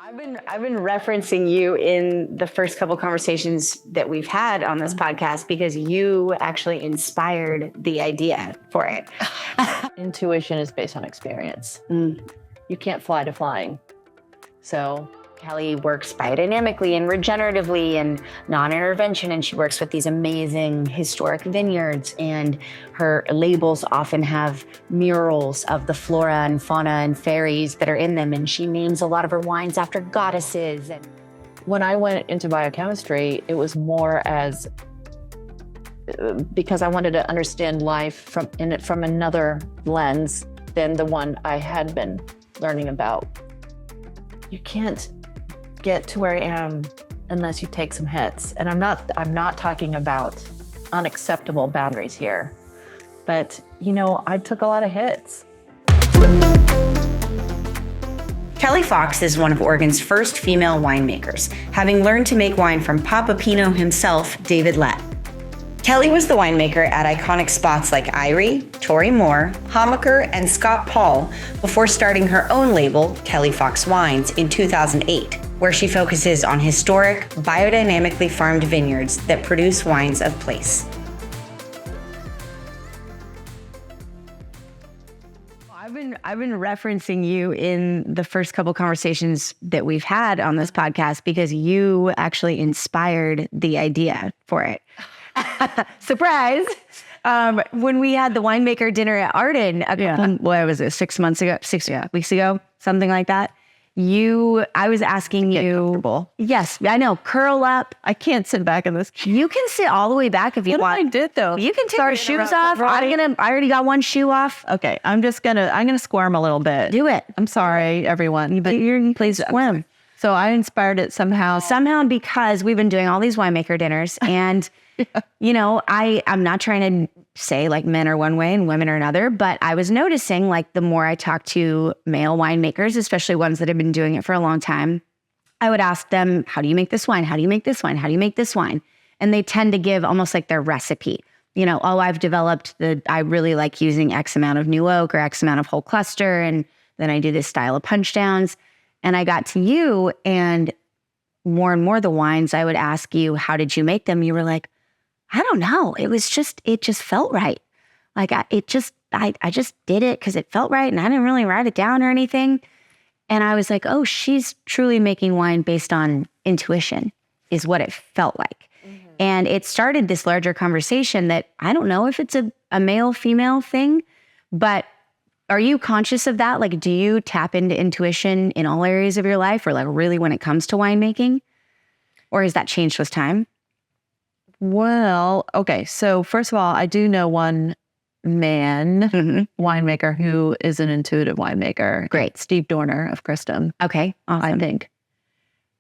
I've been referencing you in the first couple conversations that we've had on this podcast because you actually inspired the idea for it. Intuition is based on experience. You can't fly to flying. So Kelley works biodynamically and regeneratively and non-intervention, and she works with these amazing historic vineyards, and her labels often have murals of the flora and fauna and fairies that are in them, and she names a lot of her wines after goddesses. And when I went into biochemistry, it was more as because I wanted to understand life from another lens than the one I had been learning about. You can't get to where I am unless you take some hits. And I'm not talking about unacceptable boundaries here. But, I took a lot of hits. Kelley Fox is one of Oregon's first female winemakers, having learned to make wine from Papa Pinot himself, David Lett. Kelley was the winemaker at iconic spots like Eyrie, Tory Moore, Winemakers, and Scott Paul before starting her own label, Kelley Fox Wines, in 2008, where she focuses on historic, biodynamically farmed vineyards that produce wines of place. I've been referencing you in the first couple conversations that we've had on this podcast because you actually inspired the idea for it. Surprise! When we had the winemaker dinner at Arden, what was it, 6 weeks ago, something like that. I was asking you. Yes, I know. Curl up. I can't sit back in this. You can sit all the way back if you want. I did though. You can take your shoes off. I already got one shoe off. Okay, I'm gonna squirm a little bit. Do it. I'm sorry, everyone, but please swim. So I inspired it somehow. Somehow, because we've been doing all these winemaker dinners, and I'm not trying to say like men are one way and women are another, but I was noticing like the more I talk to male winemakers, especially ones that have been doing it for a long time, I would ask them, how do you make this wine? How do you make this wine? How do you make this wine? And they tend to give almost like their recipe. I've developed I really like using X amount of new oak or X amount of whole cluster. And then I do this style of punch downs. And I got to you, and more and more the wines I would ask you, how did you make them? You were like, I don't know. It just felt right. Like I just did it because it felt right, and I didn't really write it down or anything. And I was like, oh, she's truly making wine based on intuition is what it felt like. Mm-hmm. And it started this larger conversation that I don't know if it's a male-female thing, but are you conscious of that? Like, do you tap into intuition in all areas of your life, or like really when it comes to winemaking? Or has that changed with time? Well, okay. So first of all, I do know one man winemaker who is an intuitive winemaker. Great. Steve Dorner of Christum. Okay. Awesome. I think.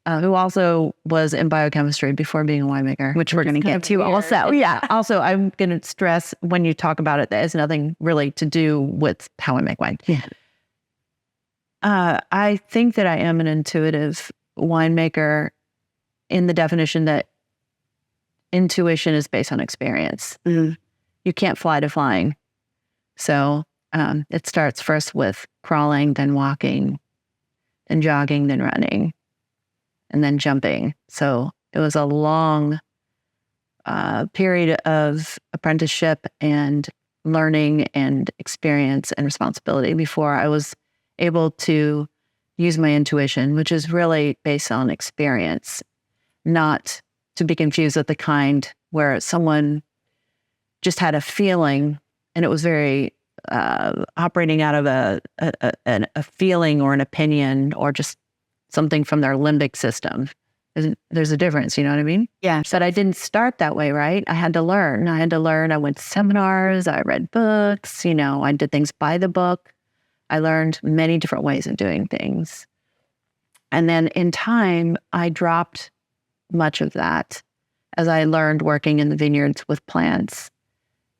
Who also was in biochemistry before being a winemaker. Which we're going to get to also. Yeah. Also, I'm going to stress when you talk about it, that has nothing really to do with how I make wine. Yeah. I think that I am an intuitive winemaker in the definition that intuition is based on experience. You can't fly to flying. So it starts first with crawling, then walking, then jogging, then running, and then jumping. So it was a long period of apprenticeship and learning and experience and responsibility before I was able to use my intuition, which is really based on experience, not to be confused with the kind where someone just had a feeling and it was very operating out of a feeling or an opinion or just something from their limbic system. There's a difference, you know what I mean? Yeah. But I didn't start that way, right? I had to learn. I went to seminars, I read books, I did things by the book. I learned many different ways of doing things. And then in time, I dropped much of that as I learned working in the vineyards with plants,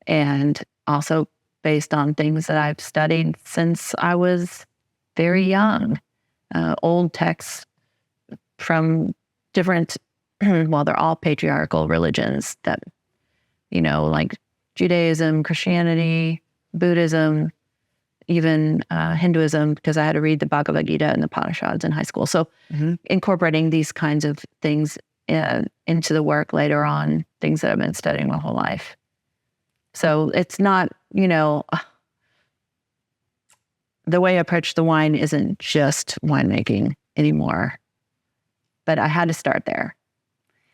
and also based on things that I've studied since I was very young. Old texts from different, they're all patriarchal religions that, like Judaism, Christianity, Buddhism, even Hinduism, because I had to read the Bhagavad Gita and the Upanishads in high school. So incorporating these kinds of things into the work later on, things that I've been studying my whole life. So it's not, the way I approach the wine isn't just winemaking anymore, but I had to start there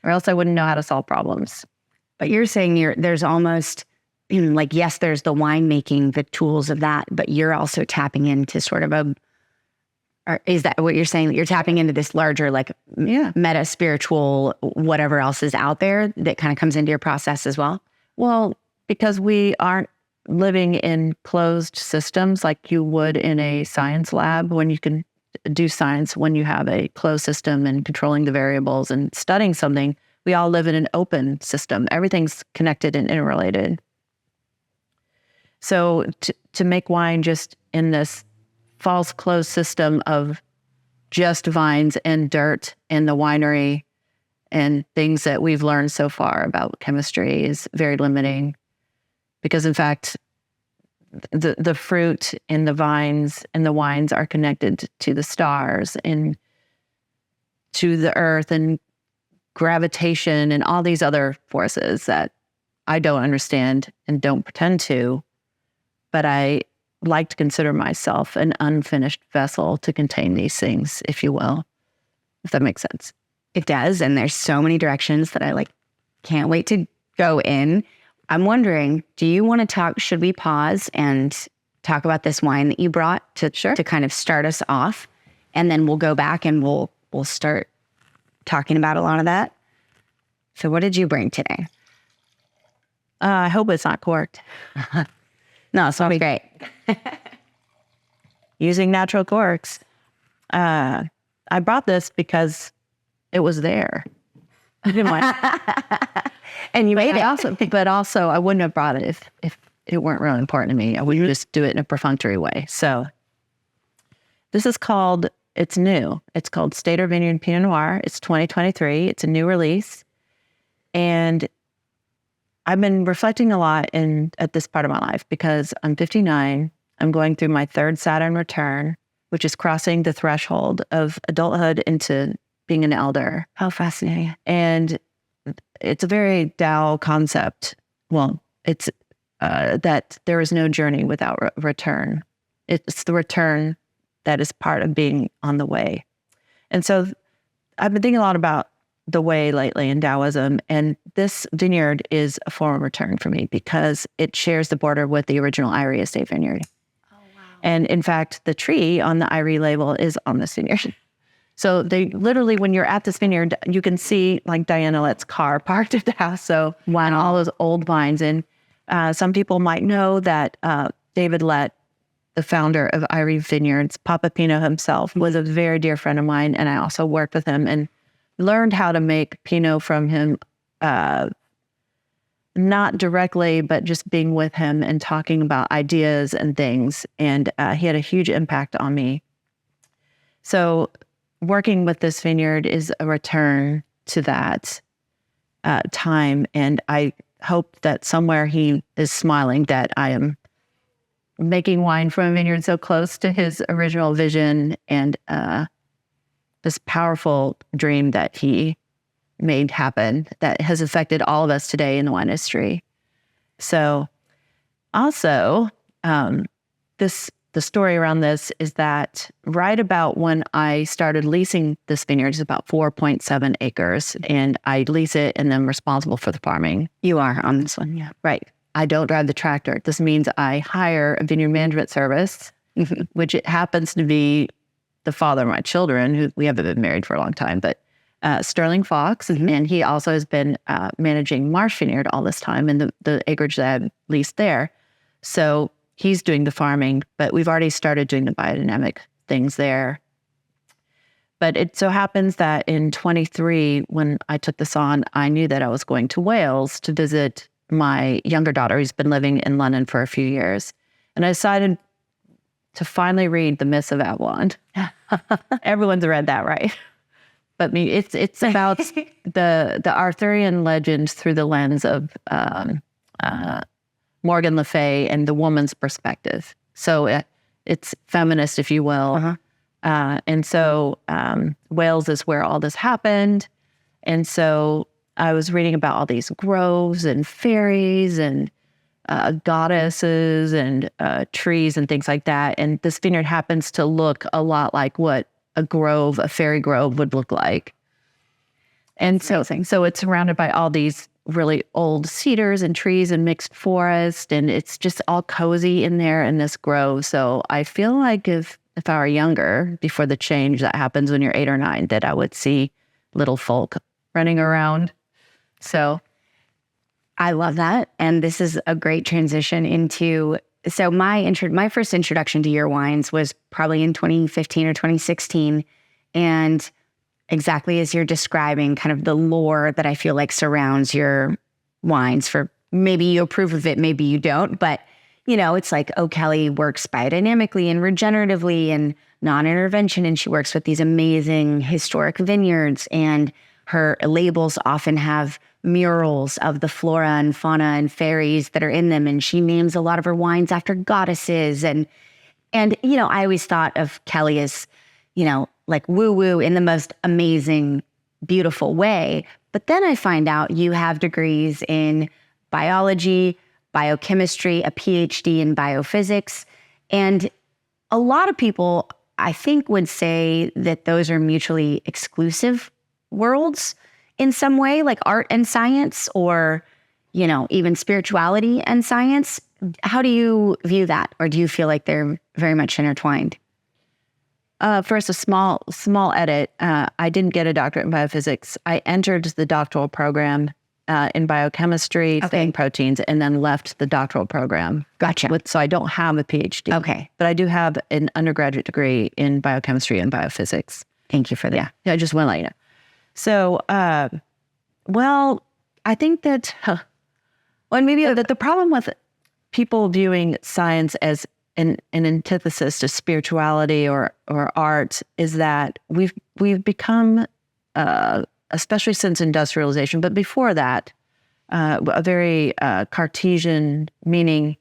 or else I wouldn't know how to solve problems. But you're saying there's almost like, yes, there's the winemaking, the tools of that, but you're also tapping into sort of or is that what you're saying? That you're tapping into this larger, like meta spiritual, whatever else is out there that kind of comes into your process as well? Well, because we aren't living in closed systems like you would in a science lab, when you can do science when you have a closed system and controlling the variables and studying something. We all live in an open system. Everything's connected and interrelated. So to make wine just in this false closed system of just vines and dirt and the winery and things that we've learned so far about chemistry is very limiting. Because in fact, the fruit in the vines and the wines are connected to the stars and to the earth and gravitation and all these other forces that I don't understand and don't pretend to, but I like to consider myself an unfinished vessel to contain these things, if you will, if that makes sense. It does. And there's so many directions that I can't wait to go in. I'm wondering, do you want to talk, should we pause and talk about this wine that you brought to kind of start us off? And then we'll go back and we'll start talking about a lot of that. So what did you bring today? I hope it's not corked. No, it's not great. Using natural corks. I brought this because it was there. I didn't want and you made it. But also, I wouldn't have brought it if it weren't really important to me. I would just do it in a perfunctory way. So this is called, it's new. It's called Stater Vineyard Pinot Noir. It's 2023. It's a new release. And I've been reflecting a lot at this part of my life because I'm 59. I'm going through my third Saturn return, which is crossing the threshold of adulthood into being an elder. Oh, fascinating. And it's a very Tao concept. Well, it's that there is no journey without return. It's the return that is part of being on the way. And so I've been thinking a lot about the way lately in Taoism, and this vineyard is a form of return for me because it shares the border with the original Eyrie estate vineyard. Oh, wow. And in fact, the tree on the Eyrie label is on this vineyard. So they literally, when you're at this vineyard, you can see like Diana Lett's car parked at the house. So and all those old vines. And some people might know that David Lett, the founder of Eyrie Vineyards, Papa Pinot himself, was a very dear friend of mine. And I also worked with him and learned how to make Pinot from him, not directly, but just being with him and talking about ideas and things. And he had a huge impact on me. So working with this vineyard is a return to that time. And I hope that somewhere he is smiling that I am making wine from a vineyard so close to his original vision and this powerful dream that he made happen that has affected all of us today in the wine industry. So also, the story around this is that right about when I started leasing this vineyard, it's about 4.7 acres, and I lease it and I'm responsible for the farming. You are on this one, yeah. Right. I don't drive the tractor. This means I hire a vineyard management service, which it happens to be the father of my children, who we haven't been married for a long time, but Sterling Fox, and he also has been managing Marsh Vineyard all this time and the acreage that I leased there. So he's doing the farming, but we've already started doing the biodynamic things there. But it so happens that in 23, when I took this on, I knew that I was going to Wales to visit my younger daughter, who's been living in London for a few years. And I decided to finally read The Myths of Avalon. Everyone's read that, right? But me, it's about the Arthurian legends through the lens of Morgan Le Fay and the woman's perspective. So it's feminist, if you will. And so Wales is where all this happened. And so I was reading about all these groves and fairies and goddesses and trees and things like that. And this vineyard happens to look a lot like what a fairy grove would look like. And so it's surrounded by all these really old cedars and trees and mixed forest, and it's just all cozy in there in this grove. So I feel like if I were younger, before the change that happens when you're 8 or 9, that I would see little folk running around. So I love that. And this is a great transition into, so my first introduction to your wines was probably in 2015 or 2016. And exactly as you're describing, kind of the lore that I feel like surrounds your wines, for maybe you approve of it, maybe you don't, but it's like, oh, Kelley works biodynamically and regeneratively and non-intervention, and she works with these amazing historic vineyards, and her labels often have murals of the flora and fauna and fairies that are in them, and she names a lot of her wines after goddesses, and I always thought of Kelley as, like woo-woo in the most amazing, beautiful way. But then I find out you have degrees in biology, biochemistry, a PhD in biophysics. And a lot of people, I think, would say that those are mutually exclusive worlds in some way, like art and science, or, even spirituality and science. How do you view that? Or do you feel like they're very much intertwined? First, a small edit. I didn't get a doctorate in biophysics. I entered the doctoral program in biochemistry, studying proteins, and then left the doctoral program. Gotcha. So I don't have a PhD. Okay. But I do have an undergraduate degree in biochemistry and biophysics. Thank you for that. Yeah, I just want to let you know. So, I think that, maybe the problem with people viewing science as an antithesis to spirituality or art is that we've become, especially since industrialization, but before that, a very Cartesian, meaning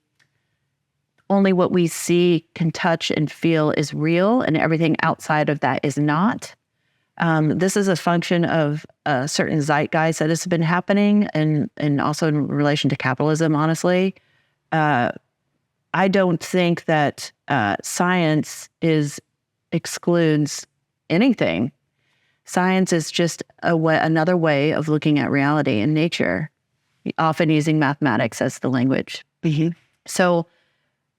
only what we see, can touch, and feel is real, and everything outside of that is not. This is a function of a certain zeitgeist that has been happening, and also in relation to capitalism, honestly. I don't think that science excludes anything. Science is just another way of looking at reality and nature, often using mathematics as the language. Mm-hmm. So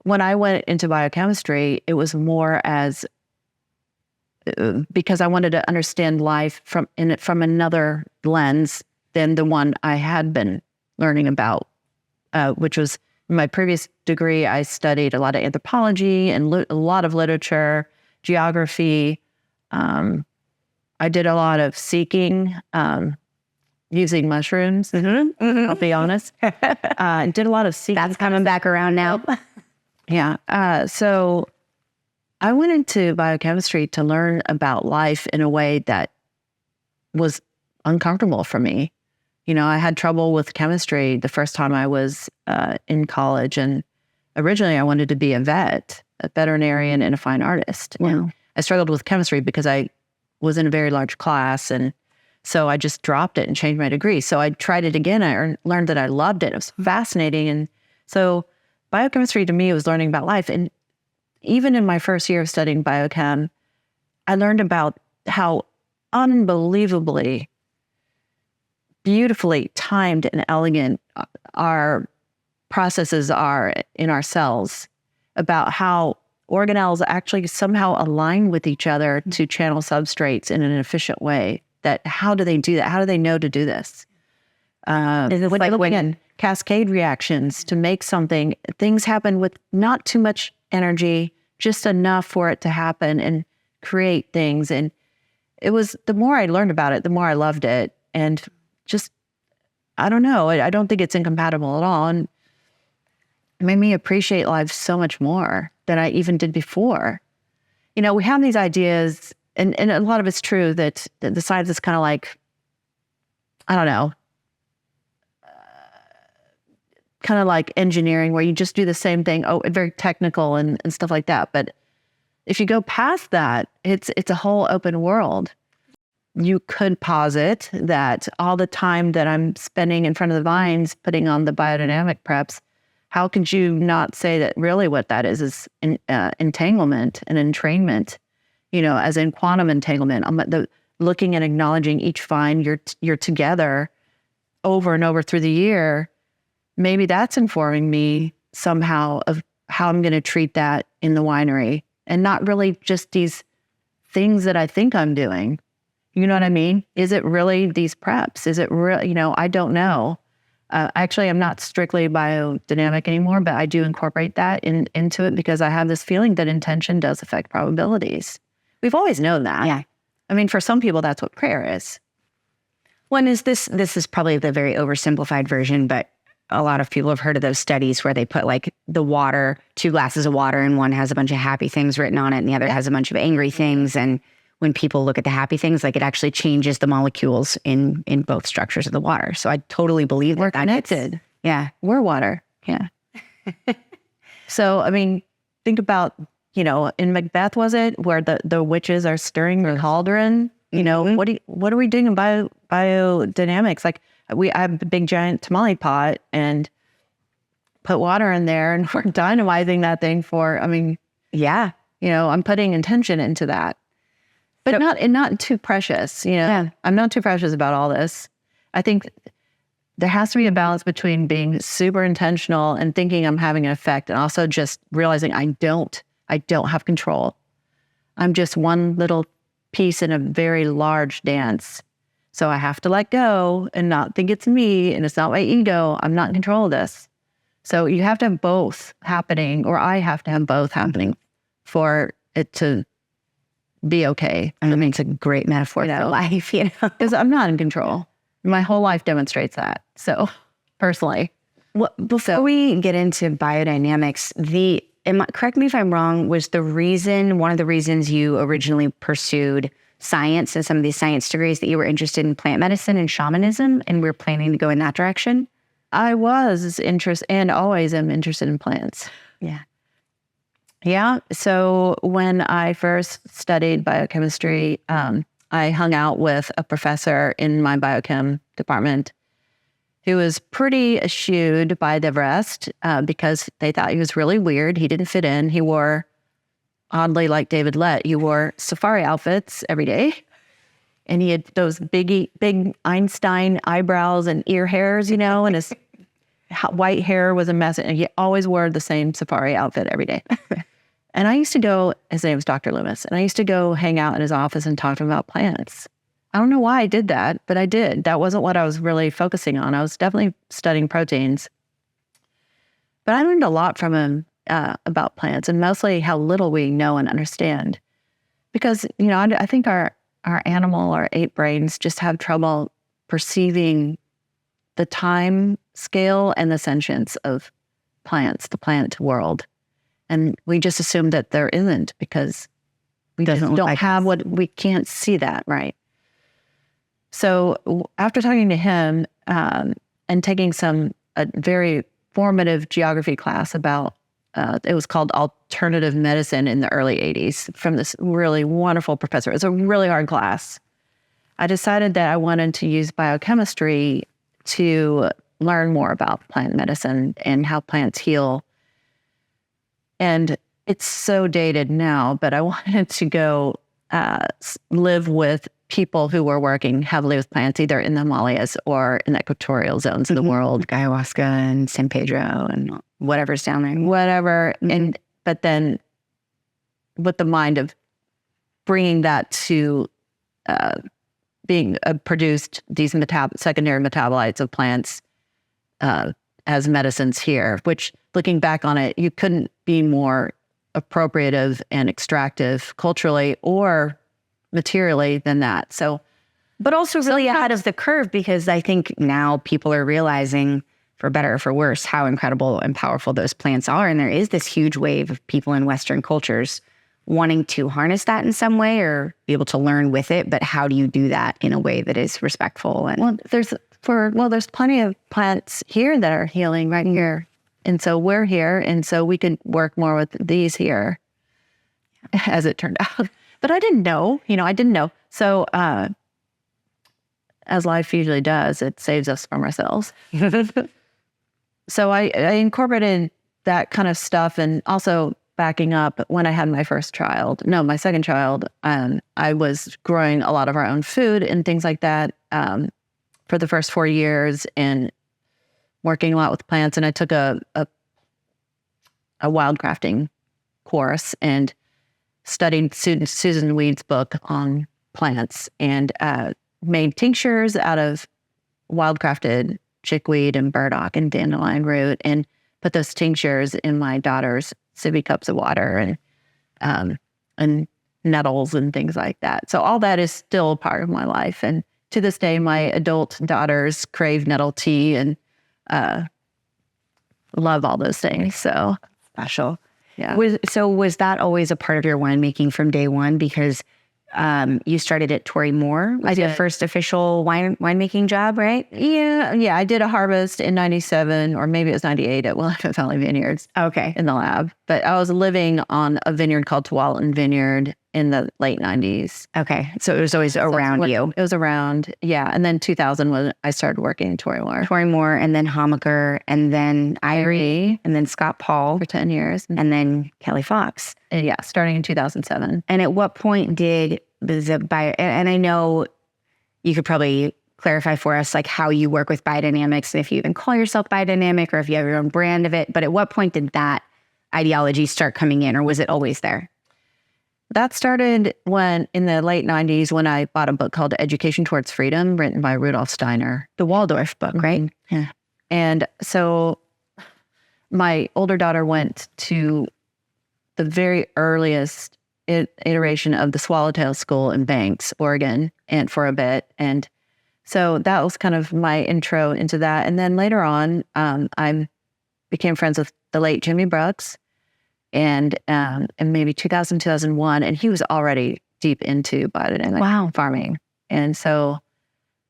when I went into biochemistry, it was more as because I wanted to understand life from another lens than the one I had been learning about, which was my previous degree. I studied a lot of anthropology and a lot of literature, geography. I did a lot of seeking using mushrooms. Mm-hmm. Mm-hmm. I'll be honest. Did a lot of seeking. That's coming back around now. Yeah. So I went into biochemistry to learn about life in a way that was uncomfortable for me. I had trouble with chemistry the first time I was in college, and originally I wanted to be a veterinarian, and a fine artist. Wow. And I struggled with chemistry because I was in a very large class, and so I just dropped it and changed my degree. So I tried it again. I learned that I loved it. It was fascinating, and so biochemistry to me was learning about life. And even in my first year of studying biochem, I learned about how unbelievably beautifully timed and elegant our processes are in our cells, about how organelles actually somehow align with each other to channel substrates in an efficient way. That how do they do that? How do they know to do this? When cascade reactions to make something, things happen with not too much energy, just enough for it to happen and create things. And it was, the more I learned about it, the more I loved it. And just, I don't know, I don't think it's incompatible at all. And it made me appreciate life so much more than I even did before. We have these ideas, and a lot of it's true, that the science is kind of like, I don't know, kind of like engineering where you just do the same thing, very technical and stuff like that. But if you go past that, it's a whole open world. You could posit that all the time that I'm spending in front of the vines, putting on the biodynamic preps, how could you not say that really what that is entanglement and entrainment, as in quantum entanglement, looking and acknowledging each vine you're together over and over through the year. Maybe that's informing me somehow of how I'm going to treat that in the winery, and not really just these things that I think I'm doing. You know what I mean? Is it really these preps? Is it real? I don't know. Actually, I'm not strictly biodynamic anymore, but I do incorporate that into it because I have this feeling that intention does affect probabilities. We've always known that. Yeah. I mean, for some people, that's what prayer is. One is this is probably the very oversimplified version, but a lot of people have heard of those studies where they put like the water, 2 glasses of water, and one has a bunch of happy things written on it and the other has a bunch of angry things. And when people look at the happy things, like it actually changes the molecules in both structures of the water. So I totally believe we're connected. Yeah. We're water. Yeah. So, I mean, think about, in Macbeth, was it, where the witches are stirring the cauldron? What are we doing in biodynamics? Like I have a big giant tamale pot and put water in there and we're dynamizing that thing yeah. I'm putting intention into that. But not too precious, Yeah. I'm not too precious about all this. I think there has to be a balance between being super intentional and thinking I'm having an effect, and also just realizing I don't have control. I'm just one little piece in a very large dance. So I have to let go and not think it's me and it's not my ego. I'm not in control of this. So you have to have both happening, or I have to have both happening for it to be okay. I mean, it's a great metaphor for life, Because I'm not in control. My whole life demonstrates that. So, personally. Well, before we get into biodynamics, correct me if I'm wrong, was one of the reasons you originally pursued science and some of these science degrees that you were interested in plant medicine and shamanism, and we're planning to go in that direction? I was interested, and always am interested in plants. Yeah. Yeah. So when I first studied biochemistry, I hung out with a professor in my biochem department who was pretty eschewed by the rest because they thought he was really weird. He didn't fit in. He wore, oddly like David Lett, he wore safari outfits every day. And he had those big Einstein eyebrows and ear hairs, and his white hair was a mess. And he always wore the same safari outfit every day. And I used to go, his name was Dr. Loomis, and I used to go hang out in his office and talk to him about plants. I don't know why I did that, but I did. That wasn't what I was really focusing on. I was definitely studying proteins. But I learned a lot from him about plants, and mostly how little we know and understand. Because, I think our animal, our ape brains just have trouble perceiving the time scale and the sentience of plants, the plant world. And we just assume that there isn't because we just don't have we can't see that, right? So after talking to him and taking a very formative geography class about, it was called alternative medicine in the early 80s from this really wonderful professor. It was a really hard class. I decided that I wanted to use biochemistry to learn more about plant medicine and how plants heal. And it's so dated now, but I wanted to go live with people who were working heavily with plants, either in the Himalayas or in the equatorial zones of the world. Like ayahuasca and San Pedro and whatever's down there. Whatever. But then with the mind of bringing that to being produced, these secondary metabolites of plants as medicines here, which looking back on it, you couldn't be more appropriative and extractive culturally or materially than that. So, but also really ahead of the curve, because I think now people are realizing, for better or for worse, how incredible and powerful those plants are. And there is this huge wave of people in Western cultures wanting to harness that in some way or be able to learn with it, but how do you do that in a way that is respectful? And there's plenty of plants here that are healing right here. And so we're here. And so we could work more with these here, as it turned out. But I didn't know, I didn't know. So as life usually does, it saves us from ourselves. So I incorporated that kind of stuff, and also backing up, when I had my second child, I was growing a lot of our own food and things like that for the first 4 years, and working a lot with plants. And I took a wildcrafting course and studied Susan Weed's book on plants, and made tinctures out of wildcrafted chickweed and burdock and dandelion root, and put those tinctures in my daughter's sippy cups of water and nettles and things like that. So all that is still a part of my life. And to this day, my adult daughters crave nettle tea and love all those things. So special. Yeah. Was that always a part of your winemaking from day one? Because you started at Tory Moore. Was your first official winemaking job, right? Yeah. I did a harvest in 97, or maybe it was 98 at Willamette Valley Vineyards. Okay. In the lab. But I was living on a vineyard called Tualatin Vineyard in the late 90s. Okay. So it was always around you. It was around, yeah. And then 2000 when I started working in Tory Moore. Tory Moore, and then Winemakers, and then Eyrie, and then Scott Paul. For 10 years. And then Kelley Fox. Yeah, starting in 2007. And at what point and I know you could probably clarify for us like how you work with biodynamics, and if you even call yourself biodynamic or if you have your own brand of it, but at what point did that ideology start coming in, or was it always there? That started in the late 90s, when I bought a book called Education Towards Freedom, written by Rudolf Steiner. The Waldorf book, right? Mm-hmm. Yeah. And so my older daughter went to the very earliest iteration of the Swallowtail School in Banks, Oregon, and for a bit. And so that was kind of my intro into that. And then later on, I became friends with the late Jimmy Brooks, and in maybe 2000, 2001, and he was already deep into biodynamic farming. And so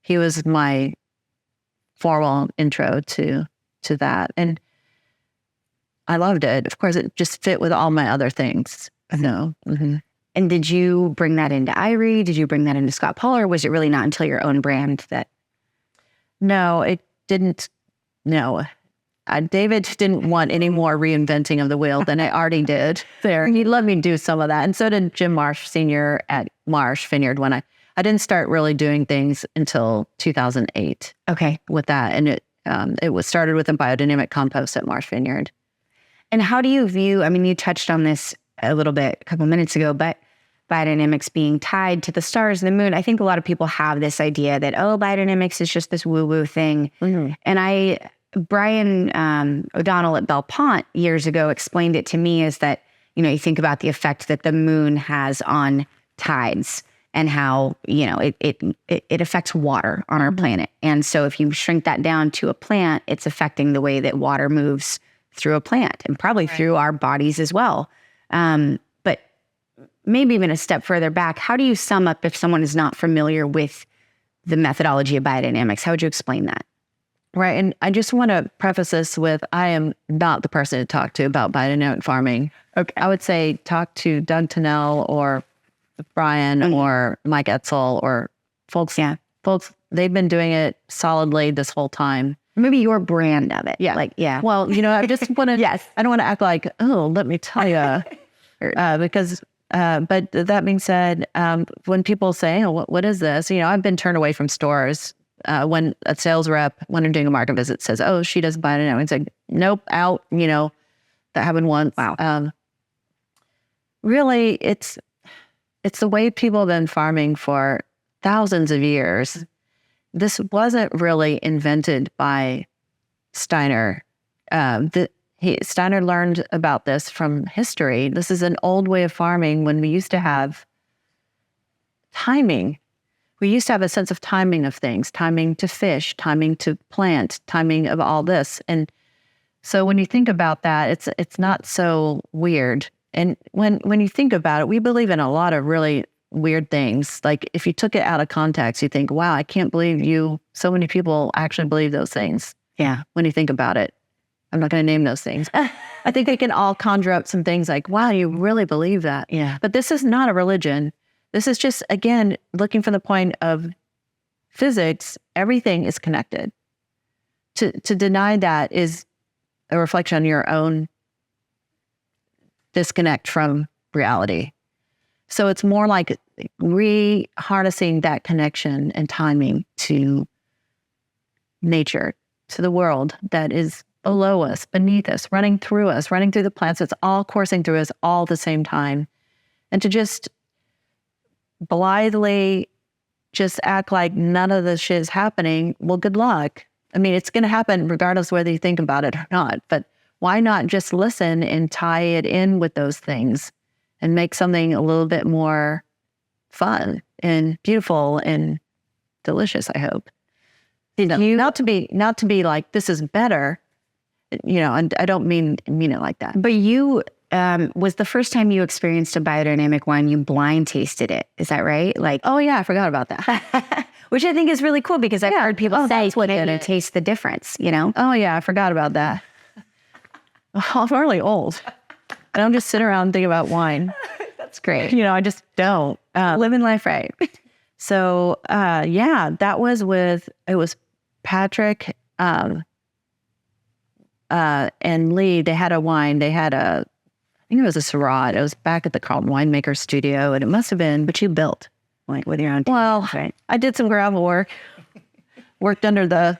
he was my formal intro to that. And I loved it. Of course, it just fit with all my other things. No. Mm-hmm. And did you bring that into Eyrie? Did you bring that into Scott Paul, or was it really not until your own brand that? No, it didn't. No. David didn't want any more reinventing of the wheel than I already did there. He let me do some of that. And so did Jim Marsh Sr. at Marsh Vineyard, when I didn't start really doing things until 2008. Okay. With that. And it was started with a biodynamic compost at Marsh Vineyard. And how do you view, you touched on this a little bit a couple minutes ago, but biodynamics being tied to the stars and the moon. I think a lot of people have this idea that, biodynamics is just this woo-woo thing. Mm-hmm. And Brian O'Donnell at Belle Pont years ago explained it to me as that, you think about the effect that the moon has on tides and how, it affects water on our planet. And so if you shrink that down to a plant, it's affecting the way that water moves through a plant and probably through our bodies as well. But maybe even a step further back, how do you sum up if someone is not familiar with the methodology of biodynamics? How would you explain that? Right. And I just want to preface this with, I am not the person to talk to about biodynamic farming. Okay. I would say talk to Doug Tennell or Brian or Mike Etzel or folks. Yeah. Folks, they've been doing it solidly this whole time. Maybe your brand of it. Yeah. Well, I just want to, yes. I don't want to act like, let me tell you, because, but that being said, when people say, what is this? I've been turned away from stores. When a sales rep, when I'm doing a market visit, says, she does biodynamics. It's like, nope, out, that happened once. Wow. Really, it's the way people have been farming for thousands of years. This wasn't really invented by Steiner. Steiner learned about this from history. This is an old way of farming when we used to have timing. We used to have a sense of timing of things, timing to fish, timing to plant, timing of all this. And so when you think about that, it's not so weird. And when you think about it, we believe in a lot of really weird things. Like if you took it out of context, you think, wow, I can't believe so many people actually believe those things. Yeah. When you think about it, I'm not going to name those things. I think they can all conjure up some things like, wow, you really believe that. Yeah. But this is not a religion. This is just, again, looking from the point of physics, everything is connected. To deny that is a reflection on your own disconnect from reality. So it's more like re-harnessing that connection and timing to nature, to the world that is below us, beneath us, running through the plants. It's all coursing through us all at the same time. And to just blithely just act like none of this shit is happening, well, good luck. I mean, it's going to happen regardless whether you think about it or not. But why not just listen and tie it in with those things and make something a little bit more fun and beautiful and delicious, I hope. Not to be like, this is better, and I don't mean it like that. But you, was the first time you experienced a biodynamic wine, you blind tasted it. Is that right? Like, oh yeah, I forgot about that. Which I think is really cool because I've heard people say, what maybe you taste the difference, Oh yeah, I forgot about that. I'm really old. I don't just sit around and think about wine. That's great. I just don't. Living life right. So, that was it was Patrick and Lee. They had a wine. I think it was a Syrah. It was back at the Carlton Winemakers studio, and it must have been, but you built like with your own team, well, right? I did some gravel work, worked under the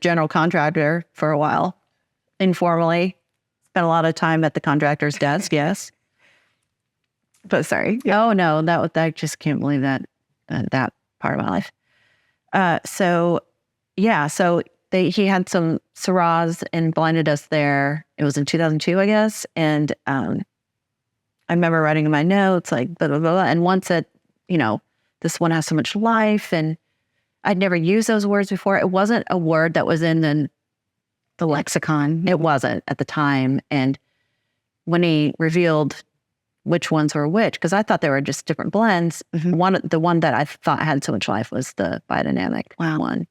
general contractor for a while, informally. Spent a lot of time at the contractor's desk, yes. But sorry. Oh no, I just can't believe that part of my life. So he had some Syrahs and blinded us there. It was in 2002, I guess. And I remember writing in my notes like blah blah blah. And once said, this one has so much life, and I'd never used those words before. It wasn't a word that was in the lexicon. It wasn't at the time. And when he revealed which ones were which, because I thought they were just different blends. Mm-hmm. The one that I thought had so much life was the biodynamic one.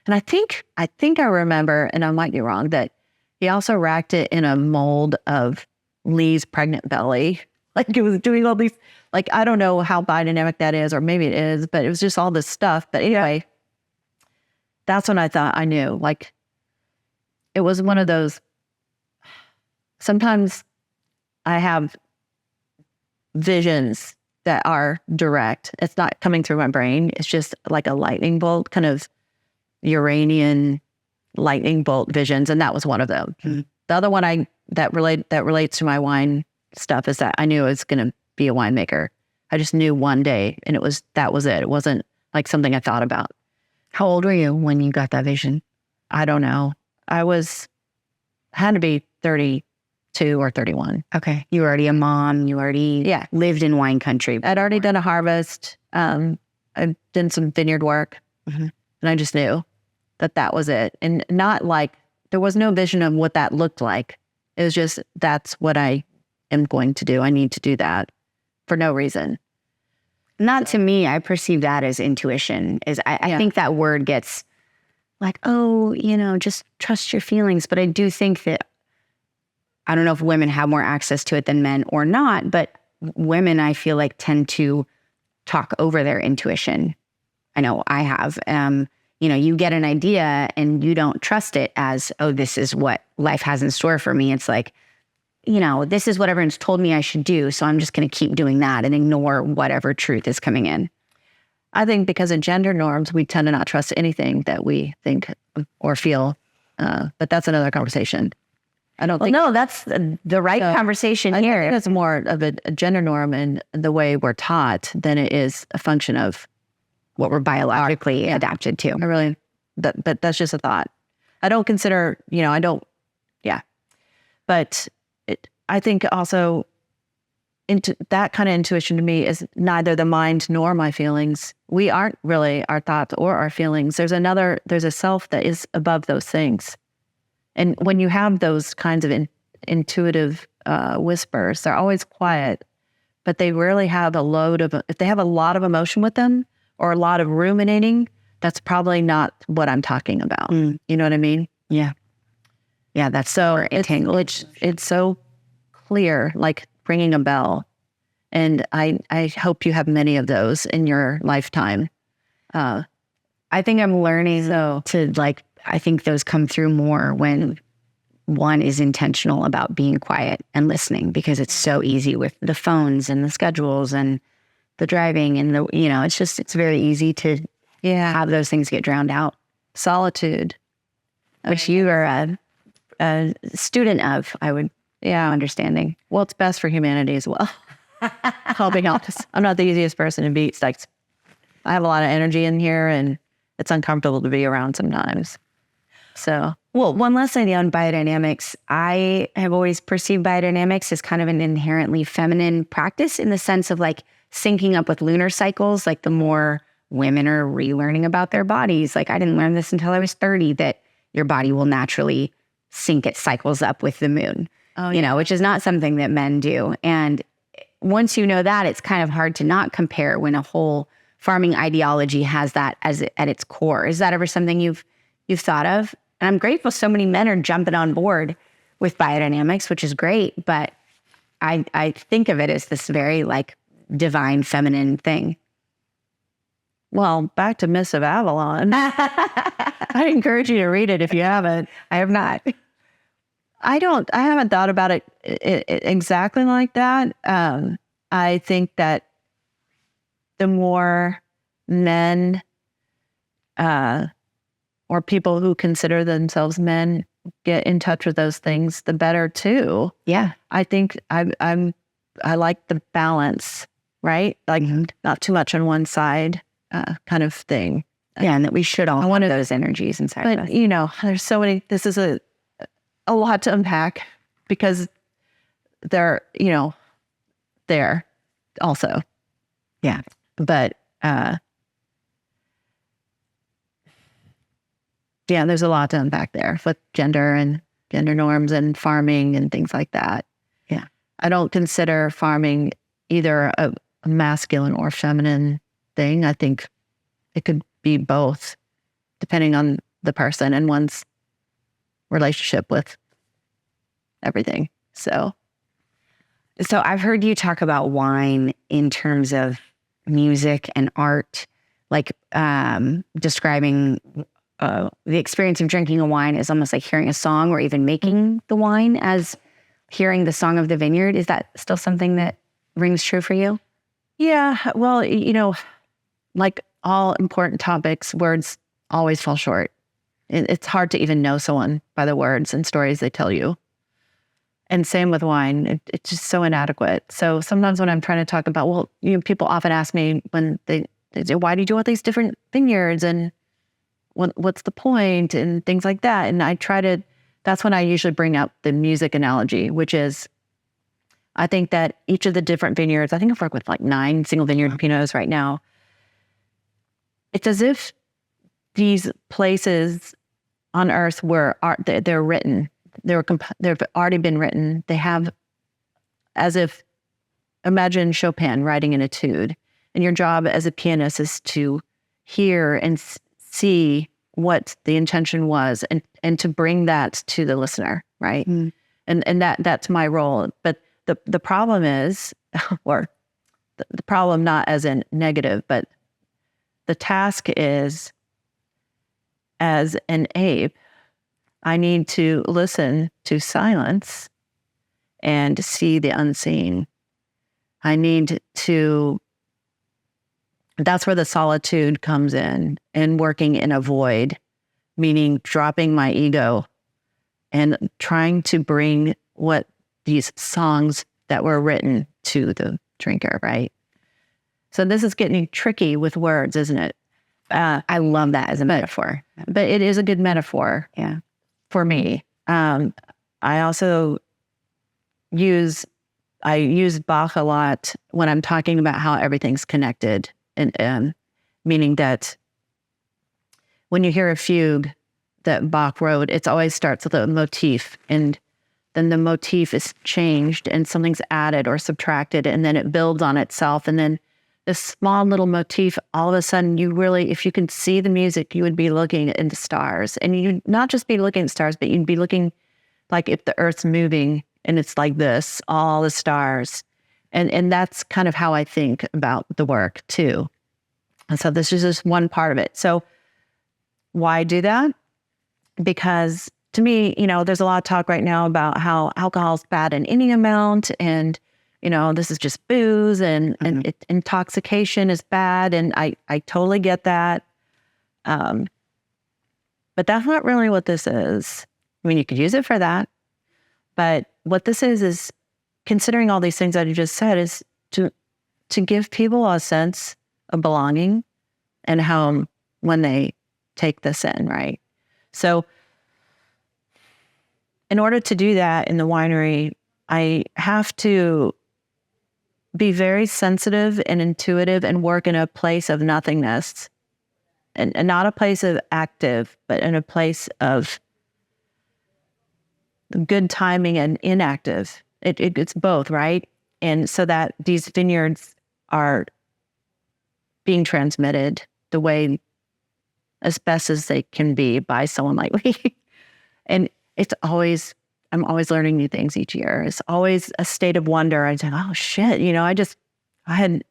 And I think I remember, and I might be wrong, that he also racked it in a mold of Lee's pregnant belly. Like it was doing all these, like, I don't know how biodynamic that is, or maybe it is, but it was just all this stuff. But anyway, that's when I thought I knew. Like, it was one of those, sometimes I have visions that are direct. It's not coming through my brain. It's just like a lightning bolt, kind of Uranian lightning bolt visions. And that was one of them. Mm-hmm. The other one that relates to my wine stuff is that I knew I was going to be a winemaker. I just knew one day, and that was it. It wasn't like something I thought about. How old were you when you got that vision? I don't know. Had to be 32 or 31. Okay. You were already a mom. You already lived in wine country. I'd already done a harvest. I'd done some vineyard work. Mm-hmm. And I just knew that was it. And not like, there was no vision of what that looked like. It was just, that's what I am going to do. I need to do that for no reason. Not to me. I perceive that as intuition. I think that word gets like, oh, just trust your feelings. But I do think that, I don't know if women have more access to it than men or not, but women, I feel like, tend to talk over their intuition. I know I have. You get an idea and you don't trust it as, oh, this is what life has in store for me. It's like, this is what everyone's told me I should do. So I'm just going to keep doing that and ignore whatever truth is coming in. I think because of gender norms, we tend to not trust anything that we think or feel. But that's another conversation. I don't think. No, that's the right conversation here. I think it's more of a gender norm and the way we're taught than it is a function of what we're biologically adapted to. But that's just a thought. I don't consider, But I think also that kind of intuition to me is neither the mind nor my feelings. We aren't really our thoughts or our feelings. There's a self that is above those things. And when you have those kinds of intuitive whispers. They're always quiet, but they rarely have if they have a lot of emotion with them or a lot of ruminating, that's probably not what I'm talking about. You know what I mean? Yeah. Yeah, that's so it's so clear, like ringing a bell. And I hope you have many of those in your lifetime. I think I'm learning to like, I think those come through more when one is intentional about being quiet and listening, because it's so easy with the phones and the schedules and the driving and it's very easy to have those things get drowned out. Solitude, which you are a student of, I would, understanding. Well, it's best for humanity as well. I'll be honest. I'm not the easiest person to be. It's like, I have a lot of energy in here and it's uncomfortable to be around sometimes. So, well, one last idea on biodynamics. I have always perceived biodynamics as kind of an inherently feminine practice, in the sense of like syncing up with lunar cycles. Like the more women are relearning about their bodies, like I didn't learn this until I was 30, that your body will naturally sync its cycles up with the moon, which is not something that men do. And once you know that, it's kind of hard to not compare when a whole farming ideology has that at its core. Is that ever something you've thought of? And I'm grateful so many men are jumping on board with biodynamics, which is great. But I think of it as this very like divine feminine thing. Well, back to Miss of Avalon. I'd encourage you to read it if you haven't. I have not. I haven't thought about it exactly like that. I think that the more men or people who consider themselves men get in touch with those things, the better too. Yeah. I think I like the balance, right? Like not too much on one side kind of thing. Yeah, and that we should all have those energies inside of us. But, there's so many, this is a lot to unpack, because they're, there also. Yeah. But, there's a lot to unpack there with gender and gender norms and farming and things like that. Yeah. I don't consider farming either a masculine or feminine thing. I think it could be both, depending on the person and one's relationship with everything. So I've heard you talk about wine in terms of music and art, like describing the experience of drinking a wine is almost like hearing a song, or even making the wine as hearing the song of the vineyard. Is that still something that rings true for you? Yeah. Well, like all important topics, words always fall short. It's hard to even know someone by the words and stories they tell you. And same with wine. It's just so inadequate. So sometimes when I'm trying to talk about, people often ask me when they say, why do you do all these different vineyards? And what's the point? And things like that. And that's when I usually bring up the music analogy, which is, I think that each of the different vineyards, I think I've worked with like 9 single vineyard Pinots right now. It's as if these places on earth they're written. They've already been written. They have, as if, imagine Chopin writing an etude, and your job as a pianist is to hear and see what the intention was, and to bring that to the listener, right? And that's my role. But the problem is, or the problem not as in negative, but the task is, as an ape, I need to listen to silence and see the unseen. I need to, that's where the solitude comes in, and working in a void, meaning dropping my ego and trying to bring what these songs that were written to the drinker, right? So this is getting tricky with words, isn't it? I love that as a metaphor. But it is a good metaphor. Yeah. For me. I also use Bach a lot when I'm talking about how everything's connected, and meaning that when you hear a fugue that Bach wrote, it always starts with a motif, and then the motif is changed and something's added or subtracted, and then it builds on itself. And then this small little motif, all of a sudden you really, if you could see the music, you would be looking into stars. And you'd not just be looking at stars, but you'd be looking like if the earth's moving and it's like this, all the stars. And that's kind of how I think about the work too. And so this is just one part of it. So why do that? Because to me, there's a lot of talk right now about how alcohol is bad in any amount, and this is just booze, and intoxication is bad, and I totally get that. But that's not really what this is. I mean, you could use it for that, but what this is considering all these things that you just said, is to give people a sense of belonging and home when they take this in, right? So in order to do that in the winery, I have to be very sensitive and intuitive and work in a place of nothingness, and not a place of active, but in a place of good timing and inactive. It's both, right? And so that these vineyards are being transmitted the way as best as they can be by someone like me. And I'm always learning new things each year. It's always a state of wonder. I say, oh shit,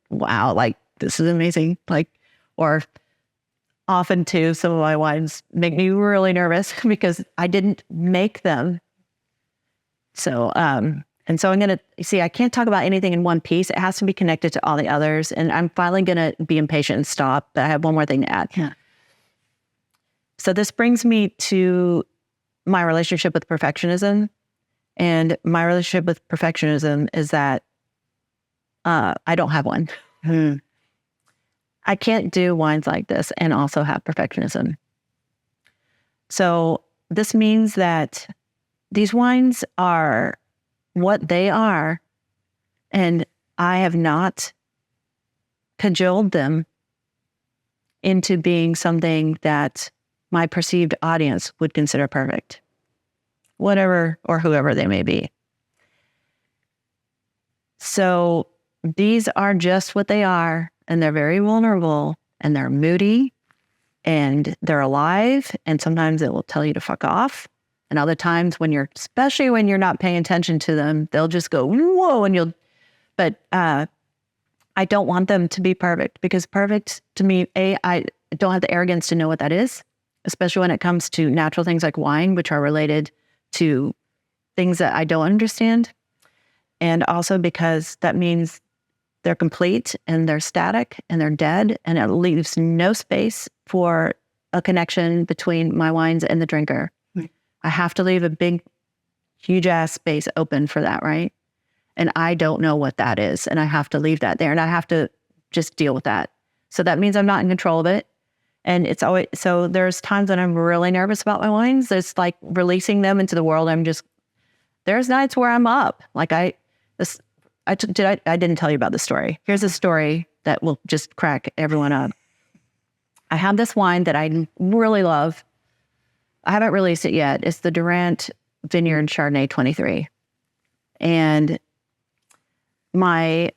wow, like this is amazing. Or often too, some of my wines make me really nervous because I didn't make them. So, and so I'm going to see, I can't talk about anything in one piece. It has to be connected to all the others. And I'm finally going to be impatient and stop, but I have one more thing to add. Yeah. So this brings me to my relationship with perfectionism. And my relationship with perfectionism is that I don't have one. I can't do wines like this and also have perfectionism. So this means that these wines are what they are, and I have not cajoled them into being something that my perceived audience would consider perfect, whatever or whoever they may be. So these are just what they are, and they're very vulnerable, and they're moody, and they're alive, and sometimes it will tell you to fuck off. And other times especially when you're not paying attention to them, they'll just go, whoa, but I don't want them to be perfect, because perfect to me, I don't have the arrogance to know what that is, especially when it comes to natural things like wine, which are related to things that I don't understand. And also because that means they're complete and they're static and they're dead, and it leaves no space for a connection between my wines and the drinker. I have to leave a big, huge ass space open for that, right? And I don't know what that is, and I have to leave that there, and I have to just deal with that. So that means I'm not in control of it. And it's always, so there's times when I'm really nervous about my wines. It's like releasing them into the world. There's nights where I'm up. Like I didn't tell you about this story. Here's a story that will just crack everyone up. I have this wine that I really love. I haven't released it yet. It's the Durant Vineyard Chardonnay 23. And my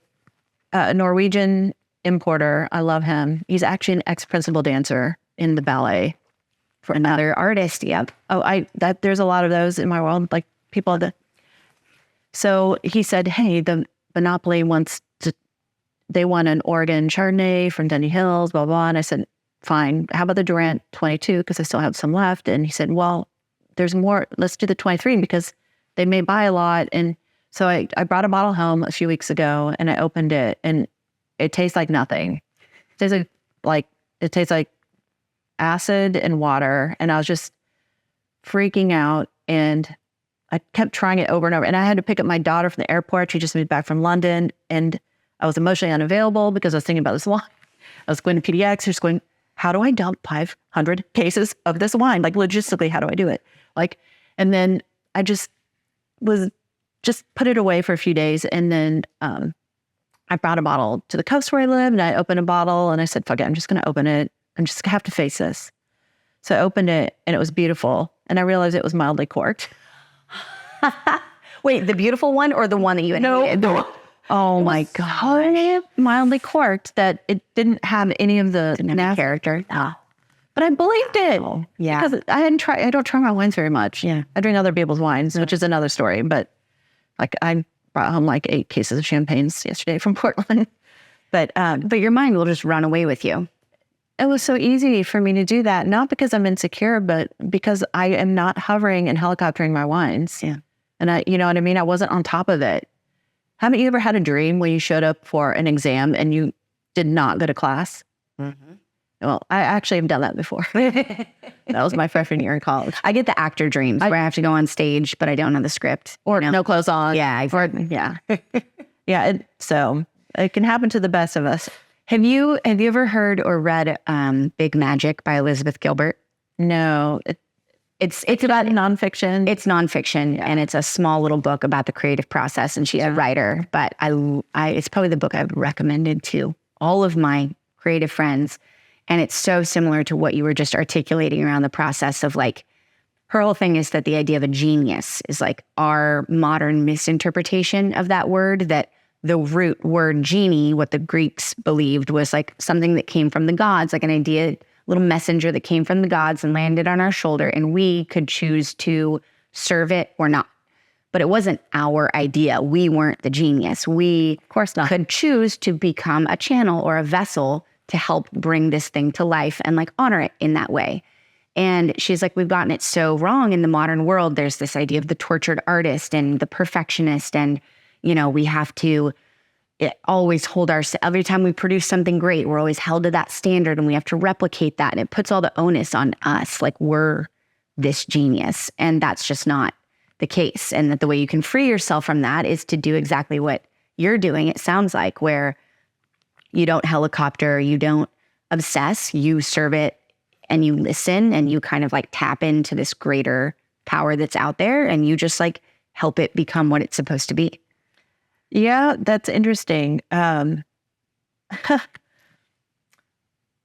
Norwegian importer, I love him. He's actually an ex-principal dancer in the ballet. For another artist, yep. There's a lot of those in my world, like people that. So he said, hey, the Monopoly they want an Oregon Chardonnay from Denny Hills, blah, blah. And I said, fine. How about the Durant 22? Because I still have some left. And he said, well, there's more. Let's do the 23 because they may buy a lot. And so I brought a bottle home a few weeks ago, and I opened it, and it tastes like nothing. It tastes like acid and water. And I was just freaking out, and I kept trying it over and over. And I had to pick up my daughter from the airport. She just moved back from London, and I was emotionally unavailable because I was thinking about this wine. I was going to PDX, just going, how do I dump 500 cases of this wine? Like logistically, how do I do it? And then I just put it away for a few days. And then I brought a bottle to the coast where I live, and I opened a bottle, and I said, fuck it, I'm just going to open it. I'm just going to have to face this. So I opened it, and it was beautiful. And I realized it was mildly corked. Wait, the beautiful one or the one that you hated? No. Oh my God. Mildly corked that it didn't have any of the nasty character. Oh. But I believed it. Yeah. Because I don't try my wines very much. Yeah. I drink other people's wines, which is another story. But like I brought home like 8 cases of champagnes yesterday from Portland. But your mind will just run away with you. It was so easy for me to do that, not because I'm insecure, but because I am not hovering and helicoptering my wines. Yeah. And you know what I mean? I wasn't on top of it. Haven't you ever had a dream where you showed up for an exam and you did not go to class? Mm-hmm. Well, I actually have done that before. That was my freshman year in college. I get the actor dreams where I have to go on stage, but I don't know the script. Or no clothes on. Yeah, exactly. Yeah. So it can happen to the best of us. Have you ever heard or read Big Magic by Elizabeth Gilbert? No. It's about nonfiction. It's nonfiction, and it's a small little book about the creative process. And she's a writer, but it's probably the book I've recommended to all of my creative friends. And it's so similar to what you were just articulating around the process of like, her whole thing is that the idea of a genius is like our modern misinterpretation of that word, that the root word genie, what the Greeks believed was like something that came from the gods, like an idea, little messenger that came from the gods and landed on our shoulder, and we could choose to serve it or not. But it wasn't our idea. We weren't the genius. We, of course not, could choose to become a channel or a vessel to help bring this thing to life and like honor it in that way. And she's like, we've gotten it so wrong in the modern world. There's this idea of the tortured artist and the perfectionist. And, you know, we have to always hold every time we produce something great, we're always held to that standard and we have to replicate that. And it puts all the onus on us, like we're this genius. And that's just not the case. And that the way you can free yourself from that is to do exactly what you're doing, it sounds like, where you don't helicopter, you don't obsess, you serve it and you listen and you kind of like tap into this greater power that's out there and you just like help it become what it's supposed to be. Yeah, that's interesting. Yeah,